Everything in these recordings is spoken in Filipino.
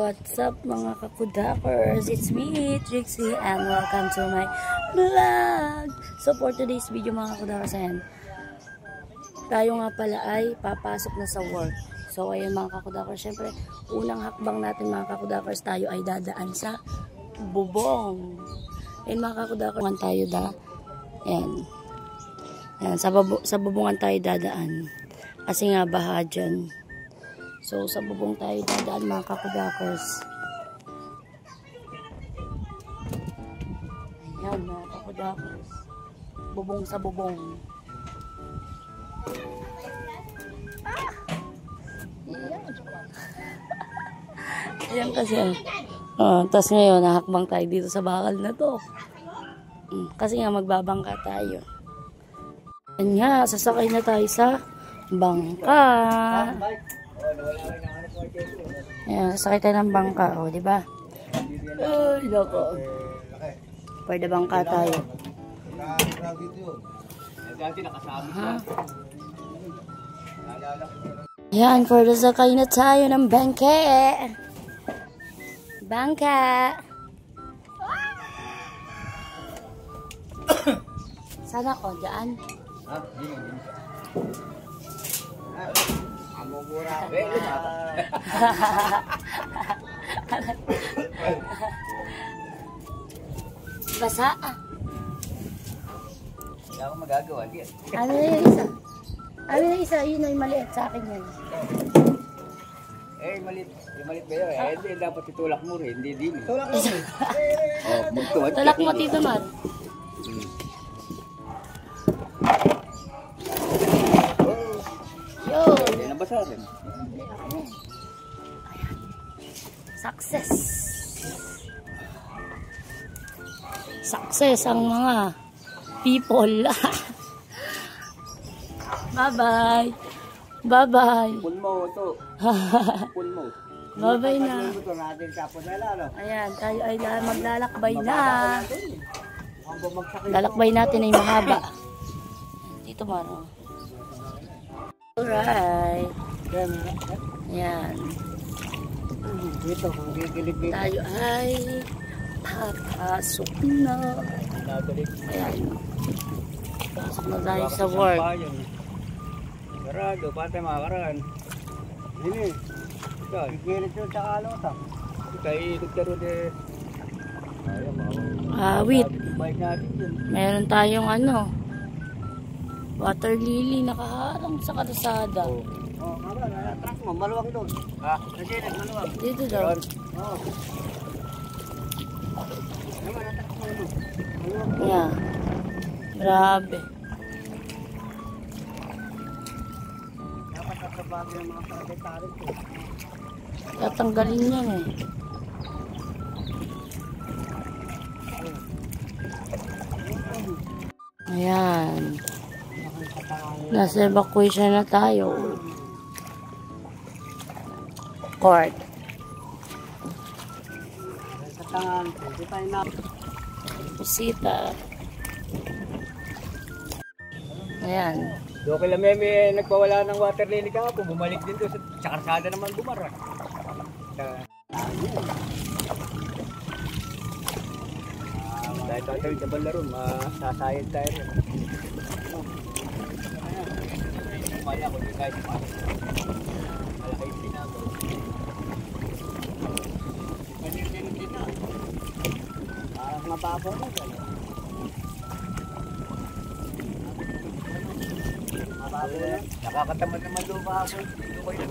What's up mga kakudakers? It's me, Trixie, and welcome to my vlog! So for today's video mga kakudakers, ayan, tayo nga pala ay papasok na sa work. So ayun mga kakudakers, syempre unang hakbang natin mga kakudakers, tayo ay dadaan sa bubong. Ayun mga kakudakers, tayo ayan, ayan, sa bubungan tayo dadaan. Kasi nga baha dyan. So, sa bubong tayo dadaan mga kakudakers. Ayan mga kakudakers. Bubong sa bubong. Ayan kasi. Tapos ngayon, nahakbang tayo dito sa bakal na to. Kasi nga magbabangka tayo. Ayan nga, sasakay na tayo sa bangka. Ayan, sasakay tayo ng bangka, o, diba? Ay, loko. Pwede bangka tayo. Ayan, pwede sakay na tayo ng bangke. Bangka. Sana ko, dyan? Basa. Wala akong magagawa. Ano yung isa? Ano yung isa? Yun ay maliit sa akin yun. Malit. Yung malit ba yun? Hindi, dapat itulak mo rin. Hindi din. Tulak mo. Magtuwad. Tulak mo dito man. Hindi nabasa rin. Success. Success ang mga people. Bye-bye. Bye-bye. Pun mo ito. Pun mo. Bye-bye na. Ayan. Ayan, tayo ay maglalakbay na. Lalakbay natin ay mahaba. Dito maro. Alright. Ayan. Dito, kung gigilig dito. Tayo ay papasok na. Ayan. Pasok na tayo sa work. Sarado, patay makakaraan. Hindi. Gigilig doon sa kalota. Kaya ikot eh. Wait. Bike natin yun. Meron tayong water lily nakaharang sa kalsada. Truck mo, maluwag doon. Kasi maluwag. Dito daw. Yeah. Grabe. Dapat natabago ng mga sekretary ko. Tatanggalin yan eh. Ayan. Nasa evacuation na tayo. Court. Sa tangan, hindi tayo na. Pusita. Ayan. Doon kila Meme nagpawala ng water lily kahapon, bumalik din doon sa karsada naman bumara. Dahil tayo sa balaro, masasayad tayo rin. Kumaya ko din kahit malaki yung sinabaw. Panirinin din na. Parang mababaw na dyan. Nakakatamad naman doon ako. Dito ko yun.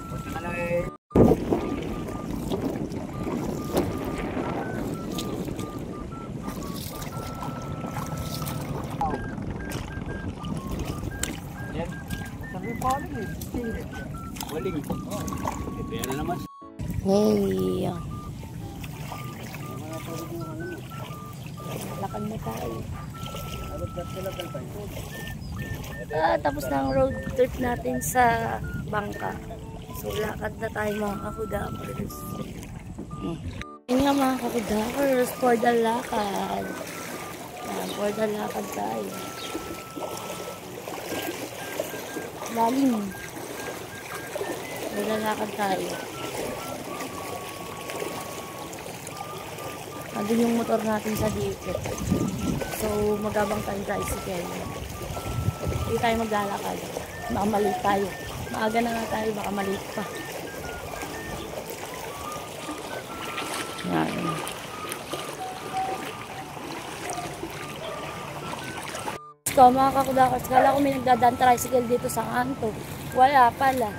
Punta na lang eh. Yan. Sabi paling eh. Waling. Pero naman. Hey. Lakad na tayo. Tapos na ang road trip natin sa bangka. So lakad na tayo mga kakudakers. Yun nga mga kakudakers, for the lakad. For the lakad tayo. Lalim. Lalakad tayo. Andun yung motor natin sa dikit. So, magabang tayong tricycle. Hindi tayo maglalakad. Baka maliit tayo. Maaga na nga tayo, baka maliit pa. Yan. So, mga kakudakers, kala ko may nagdadaan tricycle dito sa kanto. Wala pala.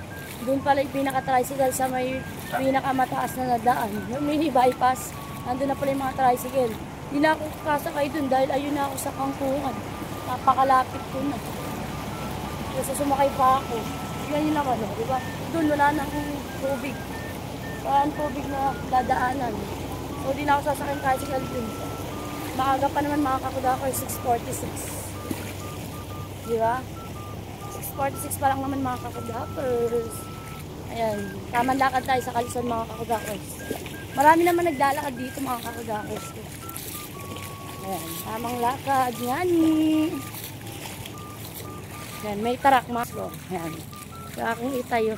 Doon pala yung pinaka-tricycle sa may pinakamataas na nadaan. Yung mini bypass, nandun na pala yung mga tricycle. Hindi na ako kasakay doon dahil ayun na ako sa kangkungan. Napakalapit ko na. Kasi sumakay pa ako. Yan yun naman, di ba? Doon wala nang tubig. Wala nang tubig na dadaanan. So, di na ako sasakay ng tricycle doon. Maaga pa naman mga kakudakers, 6:46. Di ba? 6:46 pa lang naman mga kakudakers. Ayan, tamang lakad tayo sa Kalison mga kakudakers. Marami naman naglalakad dito mga kakudakers. Ayan, tamang lakad. Ngani. Ayan, may tarak mga. Ayan, sa aking itayo.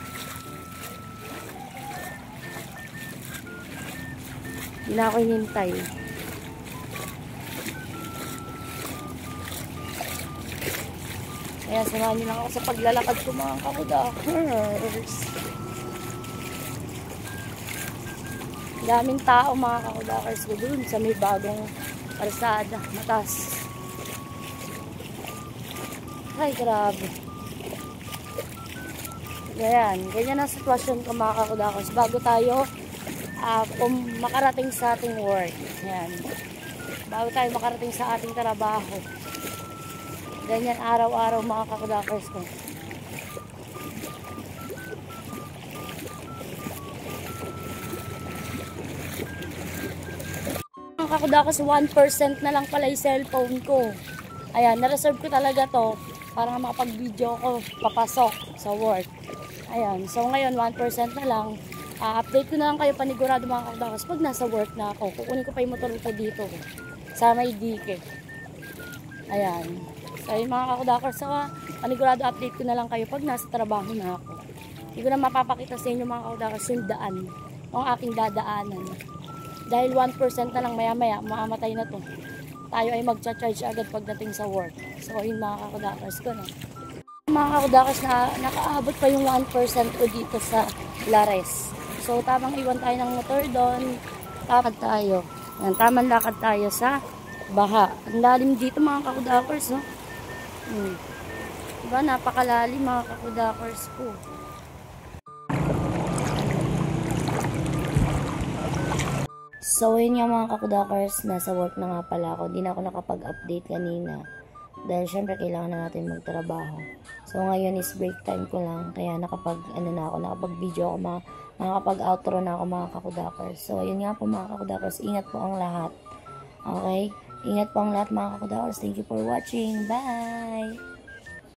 Hindi na ako hinintay. Kaya samahan niyo lang ako sa paglalakad ko mga kakudakers. Daming tao mga kakudakers ko dun sa may bagong kalsada, matas. Ay, grabe. Ganyan ang sitwasyon ko mga kakudakers. Bago tayo makarating sa ating work. Yan. Bago tayo makarating sa ating trabaho. Ganyan araw-araw mga kakudakers ko. Mga kakudakers, 1% na lang pala yung cellphone ko. Ayan, na-reserve ko talaga to para makapag-video ko papasok sa work. Ayan, so ngayon 1% na lang. Update ko na lang kayo panigurado mga kakudakers pag nasa work na ako. Kukunin ko pa yung motor ko dito sa may dike. Ayan. So yung mga kakudakers, panigurado update ko na lang kayo pag nasa trabaho na ako. Hindi ko na mapapakita sa inyo mga kakudakers yung daan, yung aking dadaanan. Dahil 1% na lang maya-maya, mamamatay na to. Tayo ay magcha-charge agad pagdating sa work. So yun mga kakudakers ko na. Mga kakudakers, nakaabot pa yung 1% ko dito sa Lares. So tamang iwan tayo ng motor doon. Lakad tayo. Yan, tamang lakad tayo sa baha. Ang lalim dito mga kakudakers, no? Diba, napakalalim mga kakudakers ko. So yun nga mga kakudakers, nasa work na nga pala ako. Hindi na ako nakapag-update kanina dahil syempre kailangan na natin magtrabaho. So ngayon is break time ko lang, kaya nakapag-video ako, nakapag-outro na ako mga kakudakers. So yun nga po mga kakudakers, ingat po ang lahat. Okay? Ingat po ang lahat mga kakudakers. Thank you for watching. Bye!